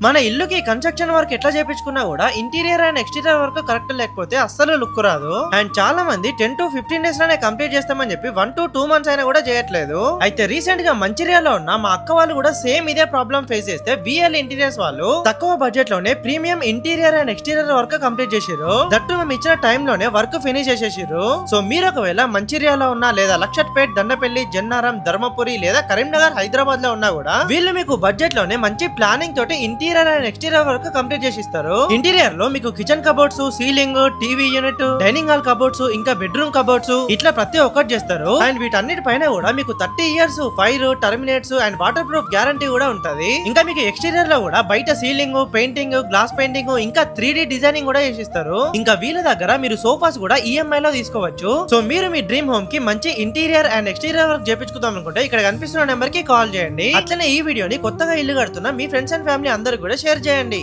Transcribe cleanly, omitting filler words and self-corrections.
మన ఇల్లుకి construction work ఎట్లా చేపించుకున్నా కూడా interior and exterior work correct లేకపోతే అస్సలు లుక్ రాదు. అండ్ చాలా మంది 10 to 15 డేస్ లోనే కంప్లీట్ చేస్తామని చెప్పి 1 to 2 months అయినా కూడా చేయట్లేదు. అయితే రీసెంట్ గా మంచిర్యాలలో ఉన్న మా అక్క వాళ్ళు కూడా సేమ్ ఇదే ప్రాబ్లం ఫేస్ చేస్తే బిఎల్ ఇంటీరియర్స్ వాళ్ళు తక్కువ బడ్జెట్ లోనే premium interior and exterior work complete చేసారు. దట్టు మేము ఇచ్చిన టైం లోనే వర్క్ ఫినిష్ చేసేసారు. సో మీరు ఒకవేళ మంచిర్యాలలో ఉన్నా లేదా లక్షట్పేట్, దండపల్లి, జన్నారం, ధర్మపురి లేదా కరీంనగర్, హైదరాబాద్ లో ఉన్నా కూడా వీళ్ళు మీకు బడ్జెట్ లోనే మంచి ప్లానింగ్ తోటి interior and exterior work complete చేసి ఇస్తారు. ఇంటీరియర్ లో మీకు kitchen cupboards, ceiling, TV unit, dining hall cupboards, ఇంకా బెడ్రూమ్ కబోర్డ్స్ ఇట్లా ప్రతి ఒక్కటి చేస్తారు. అండ్ వీటన్నిటి పైన కూడా మీకు 30 years fire, terminates and water proof guarantee కూడా ఉంటది. ఇంకా మీకు ఎక్స్టీరియర్ లో కూడా బయట సీలింగ్, పెయింటింగ్, గ్లాస్ పెయింటింగ్, ఇంకా 3D డిజైనింగ్ కూడా చేసిస్తారు. ఇంకా వీళ్ళ దగ్గర మీరు సోఫాస్ కూడా ఈఎంఐ లో తీసుకోవచ్చు. సో మీరు మీ డ్రీమ్ హోమ్ కి మంచి ఇంటీరియర్ అండ్ ఎక్స్టీరియర్ వర్క్ చేపించుకుందాం అనుకుంటే ఇక్కడ కనిపిస్తున్న నెంబర్ కి కాల్ చేయండి. అట్లనే ఈ వీడియోని కొత్తగా ఇల్లు కడుతున్న మీ ఫ్రెండ్స్ అండ్ ఫ్యామిలీ అందరూ కూడా షేర్ చేయండి.